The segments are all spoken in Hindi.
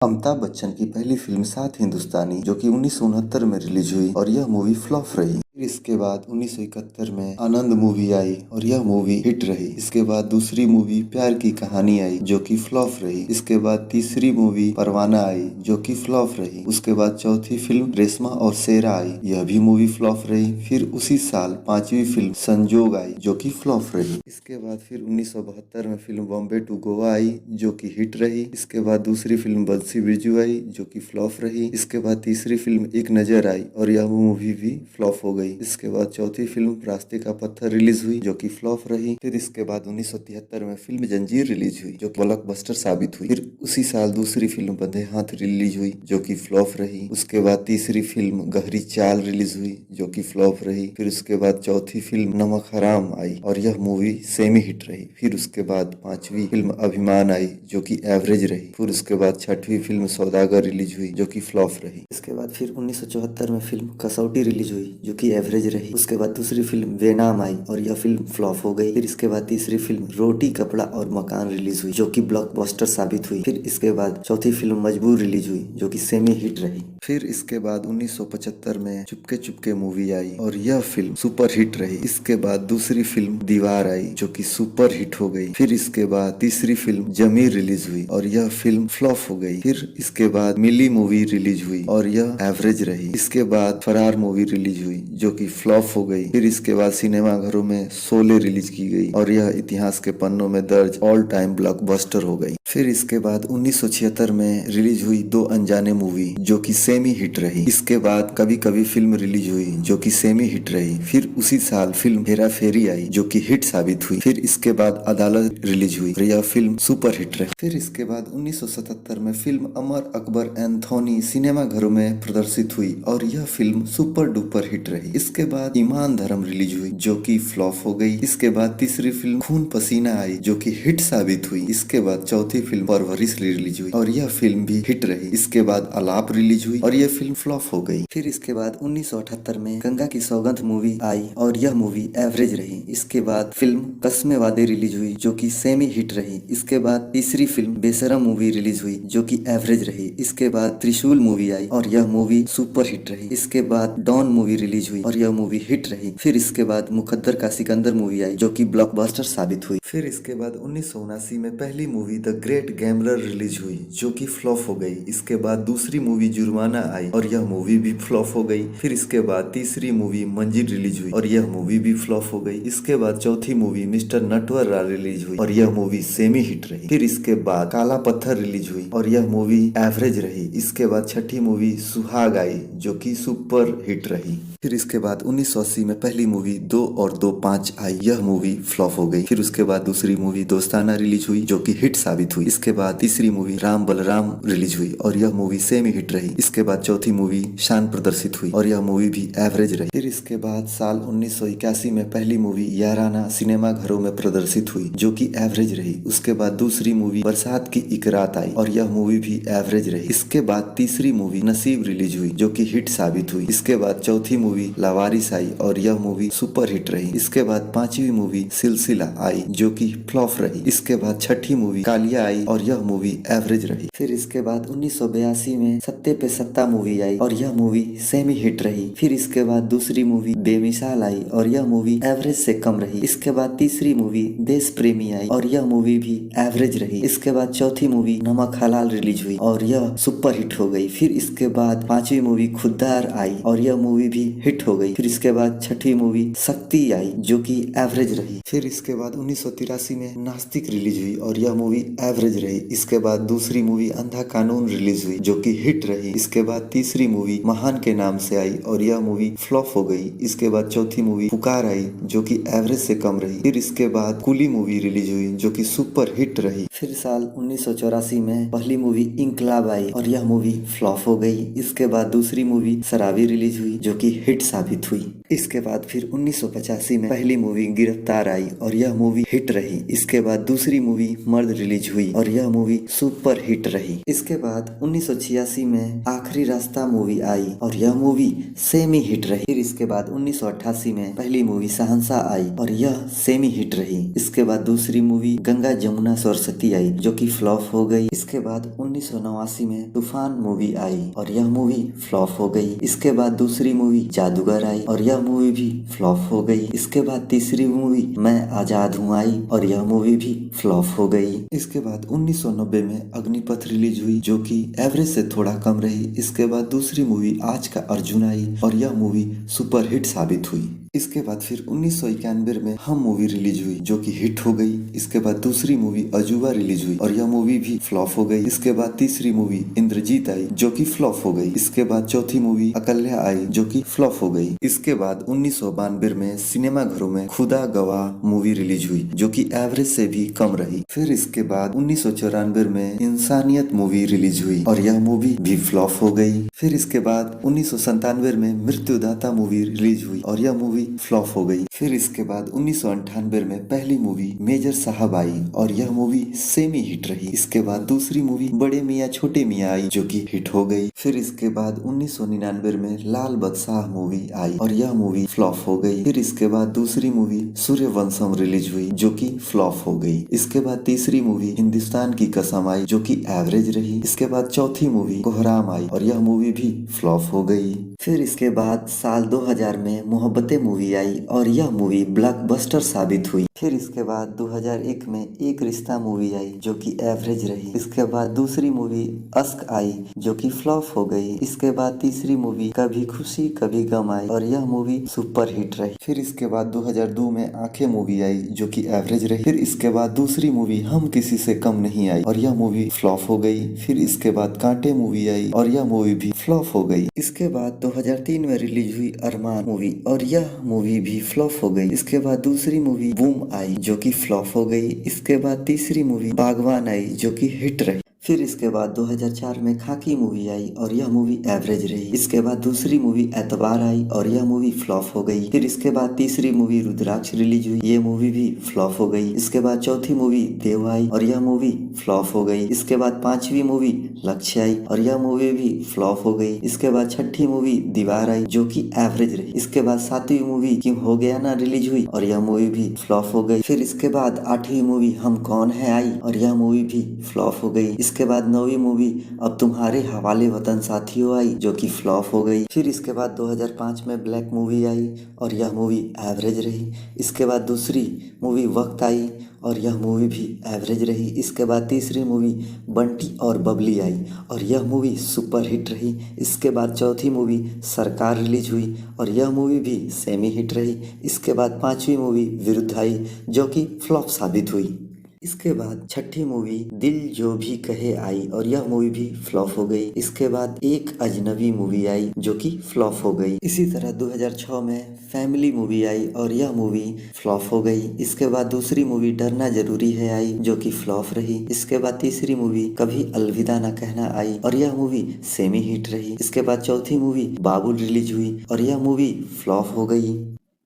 अमिताभ बच्चन की पहली फिल्म सात हिंदुस्तानी जो कि 1969 में रिलीज हुई और यह मूवी फ्लॉप रही। फिर इसके बाद 1971 में आनंद मूवी आई और यह मूवी हिट रही। इसके बाद दूसरी मूवी प्यार की कहानी आई जो कि फ्लॉप रही। इसके बाद तीसरी मूवी परवाना आई जो कि फ्लॉप रही। उसके बाद चौथी फिल्म रेशमा और शेरा आई, यह भी मूवी फ्लॉप रही। फिर उसी साल पांचवी फिल्म संजोग आई जो कि फ्लॉप रही। इसके बाद फिर 1972 में फिल्म बॉम्बे टू गोवा आई जो कि हिट रही। इसके बाद दूसरी फिल्म बंसी बिरजू आई जो कि फ्लॉप रही। इसके बाद तीसरी फिल्म एक नजर आई और यह मूवी भी फ्लॉप हो गई। इसके बाद चौथी फिल्म रास्ते का पत्थर रिलीज हुई जो कि फ्लॉप रही। फिर इसके बाद 1973 में फिल्म जंजीर रिलीज हुई जो कि ब्लॉकबस्टर साबित हुई। फिर उसी साल दूसरी फिल्म बंधे हाथ रिलीज हुई जो कि फ्लॉप रही। उसके बाद तीसरी फिल्म गहरी चाल रिलीज हुई जो कि फ्लॉप रही। फिर उसके बाद चौथी फिल्म नमक हराम आई और यह मूवी सेमी हिट रही। फिर उसके बाद पांचवी फिल्म अभिमान आई जो कि एवरेज रही। फिर उसके बाद छठवीं फिल्म सौदागर रिलीज हुई जो कि फ्लॉप रही। इसके बाद फिर 1974 में फिल्म कसौटी रिलीज हुई जो कि एवरेज रही। उसके बाद दूसरी फिल्म बेनाम आई और यह फिल्म फ्लॉप हो गई। फिर इसके बाद तीसरी फिल्म रोटी कपड़ा और मकान रिलीज हुई जो कि ब्लॉकबस्टर साबित हुई। फिर इसके बाद चौथी फिल्म मजबूर रिलीज हुई जो कि सेमी हिट रही। फिर इसके बाद 1975 में चुपके चुपके मूवी आई और यह फिल्म सुपर हिट रही। इसके बाद दूसरी फिल्म दीवार आई जो कि सुपर हिट हो गई। फिर इसके बाद तीसरी फिल्म जमीर रिलीज हुई और यह फिल्म फ्लॉप हो गई। फिर इसके बाद मिली मूवी रिलीज हुई और यह एवरेज रही। इसके बाद फरार मूवी रिलीज हुई जो कि फ्लॉप हो गई। फिर इसके बाद सिनेमा घरों में शोले रिलीज की गई और यह इतिहास के पन्नों में दर्ज ऑल टाइम ब्लॉकबस्टर हो गई। फिर इसके बाद 1976 में रिलीज हुई दो अनजाने मूवी जो कि सेमी हिट रही। इसके बाद कभी कभी फिल्म रिलीज हुई जो कि सेमी हिट रही। फिर उसी साल फिल्म हेरा फेरी आई जो कि हिट साबित हुई। फिर इसके बाद अदालत रिलीज हुई और यह फिल्म सुपर हिट रही। फिर इसके बाद 1977 में film Amar Akbar Anthony cinema घरों में प्रदर्शित हुई और यह फिल्म सुपर डुपर हिट रही। इसके बाद ईमान धर्म रिलीज हुई जो कि फ्लॉप हो गई। इसके बाद तीसरी फिल्म खून पसीना आई जो कि हिट साबित हुई। इसके बाद चौथी फिल्म परवरिश रिलीज हुई और यह फिल्म भी हिट रही। इसके बाद आलाप रिलीज हुई और यह फिल्म फ्लॉप हो गई। फिर इसके बाद 1978 में गंगा की सौगंध मूवी आई और यह मूवी एवरेज रही। इसके बाद फिल्म कस्मे वादे रिलीज हुई जो कि सेमी हिट रही। इसके बाद तीसरी फिल्म बेशरम मूवी रिलीज हुई जो कि एवरेज रही। इसके बाद त्रिशूल मूवी आई और यह मूवी सुपर हिट रही। इसके बाद डॉन मूवी रिलीज हुई और यह मूवी हिट रही। फिर इसके बाद मुकद्दर का सिकंदर मूवी आई जो कि ब्लॉकबस्टर साबित हुई। फिर इसके बाद 1979 में पहली movie the great gambler release हुई जो कि फ्लॉप हो गई। इसके बाद दूसरी मूवी जुर्माना आई और यह मूवी भी फ्लॉप हो गई। फिर इसके बाद तीसरी मूवी मंजिल रिलीज हुई और यह मूवी भी फ्लॉप हो गई। इसके बाद चौथी मूवी मिस्टर नटवर रिलीज हुई और यह मूवी सेमी हिट रही। फिर इसके बाद काला पत्थर रिलीज हुई और यह मूवी एवरेज रही। इसके बाद छठी मूवी सुहाग आई जो कि सुपर हिट रही। फिर इसके बाद 1980 में पहली मूवी 2 और 2 5 आई, यह मूवी फ्लॉप हो गई। फिर उसके बाद दूसरी मूवी दोस्ताना रिलीज हुई जो कि हिट साबित हुई। इसके बाद तीसरी मूवी राम बलराम रिलीज हुई और यह मूवी सेमी हिट रही। इसके बाद चौथी मूवी शान प्रदर्शित हुई और यह मूवी भी एवरेज रही। फिर इसके बाद साल 1981 में पहली मूवी याराना सिनेमा घरों में प्रदर्शित हुई जो कि एवरेज रही। उसके बाद दूसरी मूवी बरसात की एक रात आई और यह मूवी भी एवरेज रही। इसके बाद तीसरी मूवी नसीब रिलीज हुई जो कि हिट साबित हुई। इसके बाद चौथी मूवी लावारिस आई और यह मूवी सुपर हिट रही। इसके बाद पांचवी मूवी सिलसिला आई जो कि फ्लॉप रही। इसके बाद छठी मूवी कालिया आई और यह मूवी एवरेज रही। फिर इसके बाद 1982 में सत्ते पे सत्ता मूवी आई और यह मूवी सेमी हिट रही। फिर इसके बाद दूसरी मूवी बेमिसाल आई और यह मूवी एवरेज से कम रही। इसके बाद तीसरी मूवी देश प्रेमी आई और यह मूवी भी एवरेज रही। इसके बाद चौथी मूवी नमक हलाल रिलीज हुई और यह सुपर हिट हो गई। फिर इसके बाद पांचवी मूवी खुद्दार आई और यह मूवी भी हिट हो गई। फिर इसके बाद छठी मूवी शक्ति आई जो कि एवरेज रही। फिर इसके बाद 1983 में नास्तिक रिलीज हुई और यह मूवी एवरेज रही। इसके बाद दूसरी मूवी अंधा कानून रिलीज हुई जो कि हिट रही। इसके बाद तीसरी मूवी महान के नाम से आई और यह मूवी फ्लॉप हो गई। इसके बाद चौथी मूवी पुकार आई जो कि एवरेज से कम रही। फिर इसके बाद कुली मूवी रिलीज हुई जो कि सुपर हिट रही। फिर साल 1984 में पहली मूवी इंकलाब आई और यह मूवी फ्लॉप हो गई। इसके बाद दूसरी मूवी शराबी रिलीज हुई जो कि हिट साबित हुई। इसके बाद फिर 1985 में पहली मूवी गिरफ्तार आई और यह मूवी हिट रही। इसके बाद दूसरी मूवी मर्द रिलीज हुई और यह मूवी सुपर हिट रही। इसके बाद 1986 में आखिरी आखिरी रास्ता मूवी आई और यह मूवी सेमी हिट रही। फिर इसके बाद 1988 में पहली मूवी शहंशाह आई और यह सेमी हिट रही। इसके बाद दूसरी मूवी गंगा जमुना सरस्वती आई जो कि फ्लॉप हो गई। इसके बाद 1989 में तूफान मूवी आई और यह मूवी फ्लॉप हो गई। इसके बाद दूसरी मूवी जादूगर आई और यह मूवी भी फ्लॉप हो गई। इसके बाद तीसरी मूवी मैं आजाद हूँ आई और यह मूवी भी फ्लॉप हो गई। इसके बाद 1990 में अग्निपथ रिलीज हुई जो कि एवरेज से थोड़ा कम रही। इसके बाद दूसरी मूवी आज का अर्जुन आई और यह मूवी सुपरहिट साबित हुई। इसके बाद फिर 1991 में हम मूवी रिलीज हुई जो कि हिट हो गई। इसके बाद दूसरी मूवी अजूबा रिलीज हुई और यह मूवी भी फ्लॉप हो गई। इसके बाद तीसरी मूवी इंद्रजीत आई जो कि फ्लॉप हो गई। इसके बाद चौथी मूवी अकल्या आई जो कि फ्लॉप हो गई। इसके बाद 1992 में सिनेमा घरों में खुदा गवाह मूवी रिलीज हुई जो कि एवरेज से भी कम रही। फिर इसके बाद 1994 में इंसानियत मूवी रिलीज हुई और यह मूवी भी फ्लॉप हो गई। फिर इसके बाद 1997 में मृत्युदाता मूवी रिलीज हुई और यह मूवी फ्लॉप हो गई। फिर इसके बाद 1998 में पहली मूवी मेजर साहब आई और यह मूवी सेमी हिट रही। इसके बाद दूसरी मूवी बड़े मियाँ छोटे मियाँ आई जो कि हिट हो गई। फिर इसके बाद 1999 में लाल बादशाह मूवी आई और यह मूवी फ्लॉप हो गई। फिर इसके बाद दूसरी मूवी सूर्यवंशम रिलीज हुई जो कि फ्लॉप हो गई। इसके बाद तीसरी मूवी हिंदुस्तान की कसम आई जो कि एवरेज रही। इसके बाद चौथी मूवी कोहराम आई और यह मूवी भी फ्लॉप हो गई। फिर इसके बाद साल 2000 में मोहब्बतें मूवी आई और यह मूवी ब्लॉकबस्टर साबित हुई। फिर इसके बाद 2001 में एक रिश्ता मूवी आई जो कि एवरेज रही। इसके बाद दूसरी मूवी अश्क आई जो कि फ्लॉप हो गई। इसके बाद तीसरी मूवी कभी खुशी कभी गम आई और यह मूवी सुपर हिट रही। फिर इसके बाद 2002 में आंखें मूवी आई जो कि एवरेज रही। फिर इसके बाद दूसरी मूवी हम किसी से कम नहीं आई और यह मूवी फ्लॉप हो गई। फिर इसके बाद कांटे मूवी आई और यह मूवी भी फ्लॉप हो गई। इसके बाद 2003 में रिलीज हुई अरमान मूवी और यह मूवी भी फ्लॉप हो गई। इसके बाद दूसरी मूवी बूम आई जो कि फ्लॉप हो गई। इसके बाद तीसरी मूवी बागवान आई जो कि हिट रही। फिर इसके बाद 2004 में खाकी मूवी आई और यह मूवी एवरेज रही। इसके बाद दूसरी मूवी एतबार आई और यह मूवी फ्लॉप हो गई। फिर इसके बाद तीसरी मूवी रुद्राक्ष रिलीज हुई, ये मूवी भी फ्लॉप हो गई। इसके बाद चौथी मूवी देव आई और यह मूवी फ्लॉप हो गई। इसके बाद पांचवी मूवी लक्ष्य आई और यह मूवी भी फ्लॉप हो गई। इसके बाद छठी मूवी दीवार आई जो कि एवरेज रही। इसके बाद सातवीं मूवी क्यों हो गया ना रिलीज हुई और यह मूवी भी फ्लॉप हो गई। फिर इसके बाद आठवीं मूवी हम कौन है आई और यह मूवी भी फ्लॉप हो गई। इसके बाद नौवीं मूवी अब तुम्हारे हवाले वतन साथियों आई जो कि फ्लॉप हो गई। फिर इसके बाद 2005 में ब्लैक मूवी आई और यह मूवी एवरेज रही। इसके बाद दूसरी मूवी वक्त आई और यह मूवी भी एवरेज रही। इसके बाद तीसरी मूवी बंटी और बबली आई और यह मूवी सुपर हिट रही। इसके बाद चौथी मूवी सरकार रिलीज हुई और यह मूवी भी सेमी हिट रही। इसके बाद पांचवी मूवी विरुद्ध आई जो कि फ्लॉप साबित हुई। इसके बाद छठी मूवी दिल जो भी कहे आई और यह मूवी भी फ्लॉप हो गई। इसके बाद एक अजनबी मूवी आई जो कि फ्लॉप हो गई। इसी तरह 2006 में फैमिली मूवी आई और यह मूवी फ्लॉप हो गई। इसके बाद दूसरी मूवी डरना जरूरी है आई जो कि फ्लॉप रही। इसके बाद तीसरी मूवी कभी अलविदा न कहना आई और यह मूवी सेमी हिट रही। इसके बाद चौथी मूवी बाबुल रिलीज हुई और यह मूवी फ्लॉप हो गई।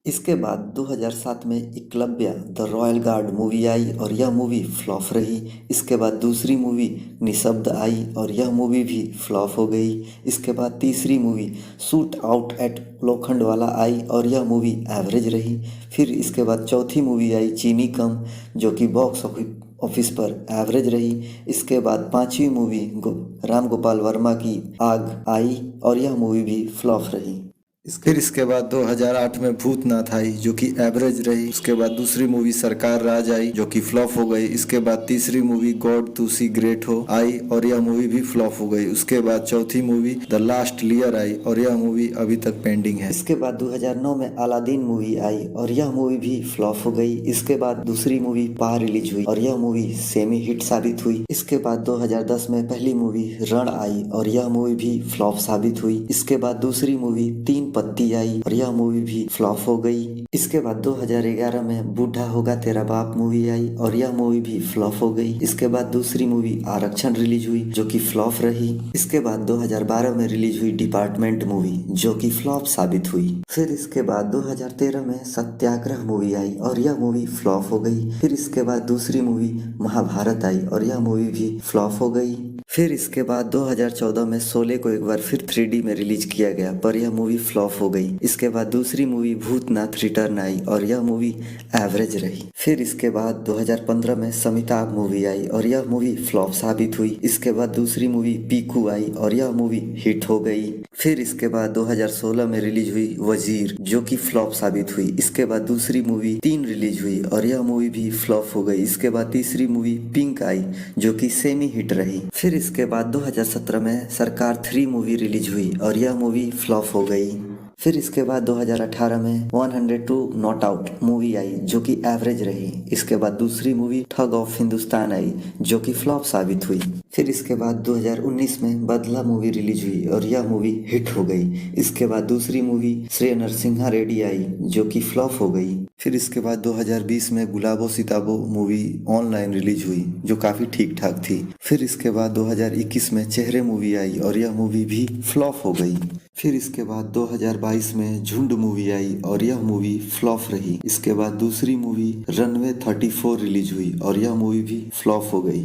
इसके बाद 2007 में Eklavya the royal guard movie आई और यह मूवी फ्लॉप रही। इसके बाद दूसरी मूवी निशब्द आई और यह मूवी भी फ्लॉप हो गई। इसके बाद तीसरी movie shoot out at Lokhandwala आई और यह मूवी एवरेज रही। फिर इसके बाद चौथी मूवी आई चीनी कम जो कि बॉक्स ऑफिस पर एवरेज रही। इसके बाद पांचवी मूवी राम गोपाल वर्मा की आग आई और यह मूवी भी फ्लॉप रही। फिर इसके बाद 2008 में भूतनाथ आई जो कि एवरेज रही। उसके बाद दूसरी मूवी सरकार राज आई जो कि फ्लॉप हो गई। इसके बाद तीसरी movie God Tussi great हो आई और यह मूवी भी फ्लॉप हो गई। उसके बाद चौथी movie the last layer I और यह मूवी अभी तक पेंडिंग है। इसके बाद 2009 में अलादीन मूवी आई और यह मूवी भी फ्लॉप हो गई। इसके बाद दूसरी मूवी पा रिलीज हुई और यह मूवी सेमी हिट साबित हुई। इसके बाद 2010 में पहली मूवी रण आई और यह मूवी भी फ्लॉप साबित हुई। इसके बाद दूसरी मूवी तीन पत्ती आई और यह मूवी भी फ्लॉप हो गई। इसके बाद 2011 में बूढ़ा होगा तेरा बाप मूवी आई और यह मूवी भी फ्लॉप हो गई। इसके बाद दूसरी मूवी आरक्षण रिलीज हुई जो कि फ्लॉप रही। इसके बाद 2012 में रिलीज हुई डिपार्टमेंट मूवी जो कि फ्लॉप साबित हुई। फिर इसके बाद 2013 में सत्याग्रह मूवी आई और यह मूवी फ्लॉप हो गई। फिर इसके बाद दूसरी मूवी महाभारत आई और यह मूवी भी फ्लॉप हो गई। फिर इसके बाद 2014 में शोले को एक बार फिर 3D में रिलीज किया गया, पर यह मूवी फ्लॉप हो गई। इसके बाद दूसरी मूवी भूतनाथ रिटर्न आई और यह मूवी एवरेज रही। फिर इसके बाद 2015 में समिताभ मूवी आई और यह मूवी फ्लॉप साबित हुई। इसके बाद दूसरी मूवी पीकू आई और यह मूवी हिट हो गई। फिर इसके बाद 2016 में रिलीज हुई वजीर, जो कि फ्लॉप साबित हुई। इसके बाद दूसरी मूवी 3 रिलीज हुई और यह मूवी भी फ्लॉप हो गई। इसके बाद तीसरी मूवी पिंक आई, जो कि सेमी हिट रही। फिर इसके बाद 2017 में सरकार 3 मूवी रिलीज हुई और यह मूवी फ्लॉप हो गई। फिर इसके बाद 2018 में 102 नॉट आउट मूवी आई, जो कि एवरेज रही। इसके बाद दूसरी मूवी ठग ऑफ हिंदुस्तान आई, जो कि फ्लॉप साबित हुई। फिर इसके बाद 2019 में बदला मूवी रिलीज हुई और यह मूवी हिट हो गई। इसके बाद दूसरी मूवी श्री नरसिम्हा रेड्डी आई, जो कि फ्लॉप हो गई। फिर इसके बाद 2020 में गुलाबो सिताबो मूवी ऑनलाइन रिलीज हुई, जो काफी ठीक ठाक थी। फिर इसके बाद 2021 में चेहरे मूवी आई और यह मूवी भी फ्लॉप हो गई। फिर इसके बाद 2022 में झुंड मूवी आई और यह मूवी फ्लॉप रही। इसके बाद दूसरी मूवी रनवे 34 रिलीज हुई और यह मूवी भी फ्लॉप हो गई।